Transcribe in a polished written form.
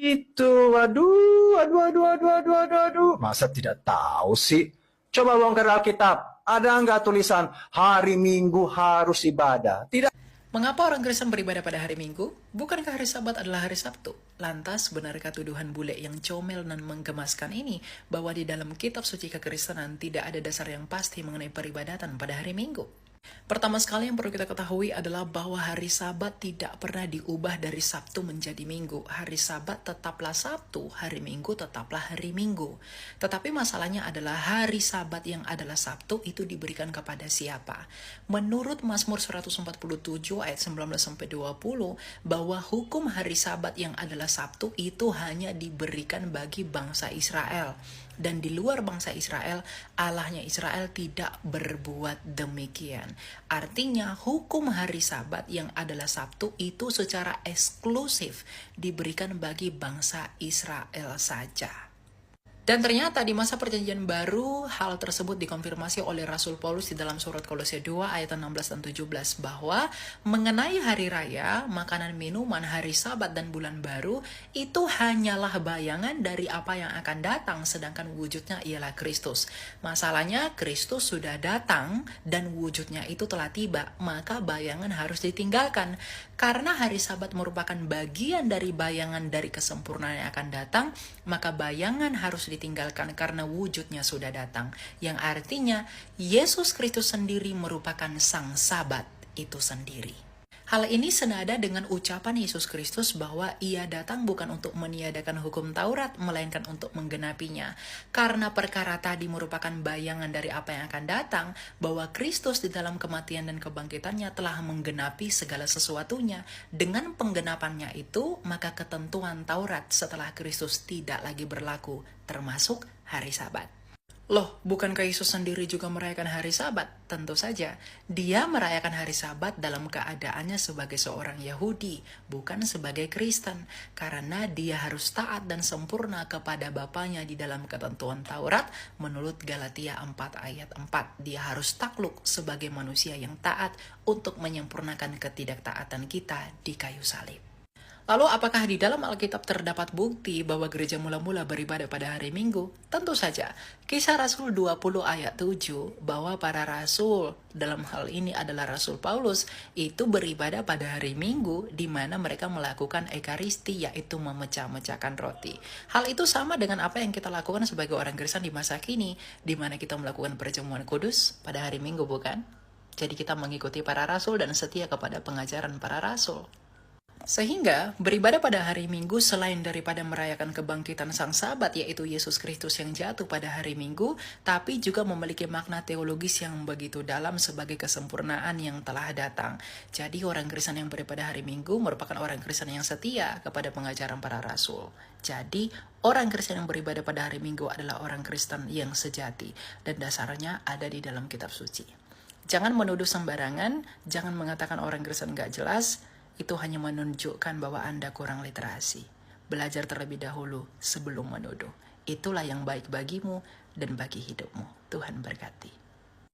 Itu, aduh. Masa tidak tahu sih? Coba bongkar Alkitab. Ada nggak tulisan hari Minggu harus ibadah? Tidak. Mengapa orang Kristen beribadah pada hari Minggu? Bukankah hari Sabat adalah hari Sabtu? Lantas, benarkah tuduhan bule yang comel dan menggemaskan ini bahwa di dalam kitab suci kekristenan tidak ada dasar yang pasti mengenai peribadatan pada hari Minggu? Pertama sekali yang perlu kita ketahui adalah bahwa hari Sabat tidak pernah diubah dari Sabtu menjadi Minggu. Hari Sabat tetaplah Sabtu, hari Minggu tetaplah hari Minggu. Tetapi masalahnya adalah hari Sabat yang adalah Sabtu itu diberikan kepada siapa? Menurut Mazmur 147 ayat 19-20 bahwa hukum hari Sabat yang adalah Sabtu itu hanya diberikan bagi bangsa Israel. Dan di luar bangsa Israel, Allahnya Israel tidak berbuat demikian. Artinya hukum hari Sabat yang adalah Sabtu itu secara eksklusif diberikan bagi bangsa Israel saja. Dan ternyata di masa perjanjian baru, hal tersebut dikonfirmasi oleh Rasul Paulus di dalam surat Kolose 2 ayat 16 dan 17 bahwa mengenai hari raya, makanan minuman, hari Sabat dan bulan baru itu hanyalah bayangan dari apa yang akan datang, sedangkan wujudnya ialah Kristus. Masalahnya Kristus sudah datang dan wujudnya itu telah tiba, maka bayangan harus ditinggalkan. Karena hari Sabat merupakan bagian dari bayangan dari kesempurnaan yang akan datang, maka bayangan harus ditinggalkan karena wujudnya sudah datang. Yang artinya, Yesus Kristus sendiri merupakan Sang Sabat itu sendiri. Hal ini senada dengan ucapan Yesus Kristus bahwa ia datang bukan untuk meniadakan hukum Taurat, melainkan untuk menggenapinya. Karena perkara tadi merupakan bayangan dari apa yang akan datang, bahwa Kristus di dalam kematian dan kebangkitannya telah menggenapi segala sesuatunya. Dengan penggenapannya itu, maka ketentuan Taurat setelah Kristus tidak lagi berlaku, termasuk hari Sabat. Loh, bukankah Yesus sendiri juga merayakan hari Sabat? Tentu saja, dia merayakan hari Sabat dalam keadaannya sebagai seorang Yahudi, bukan sebagai Kristen, karena dia harus taat dan sempurna kepada Bapaknya di dalam ketentuan Taurat menurut Galatia 4 ayat 4. Dia harus takluk sebagai manusia yang taat untuk menyempurnakan ketidaktaatan kita di kayu salib. Lalu apakah di dalam Alkitab terdapat bukti bahwa gereja mula-mula beribadah pada hari Minggu? Tentu saja. Kisah Rasul 20 ayat 7 bahwa para rasul, dalam hal ini adalah Rasul Paulus, itu beribadah pada hari Minggu di mana mereka melakukan ekaristi, yaitu memecah-mecahkan roti. Hal itu sama dengan apa yang kita lakukan sebagai orang Kristen di masa kini, di mana kita melakukan perjamuan kudus pada hari Minggu, bukan? Jadi kita mengikuti para rasul dan setia kepada pengajaran para rasul. Sehingga beribadah pada hari Minggu selain daripada merayakan kebangkitan Sang Sabat, yaitu Yesus Kristus yang jatuh pada hari Minggu, tapi juga memiliki makna teologis yang begitu dalam sebagai kesempurnaan yang telah datang. Jadi orang Kristen yang beribadah hari Minggu merupakan orang Kristen yang setia kepada pengajaran para rasul. Jadi orang Kristen yang beribadah pada hari Minggu adalah orang Kristen yang sejati dan dasarnya ada di dalam kitab suci. Jangan menuduh sembarangan, jangan mengatakan orang Kristen gak jelas. Itu hanya menunjukkan bahwa Anda kurang literasi. Belajar terlebih dahulu sebelum menuduh. Itulah yang baik bagimu dan bagi hidupmu. Tuhan berkati.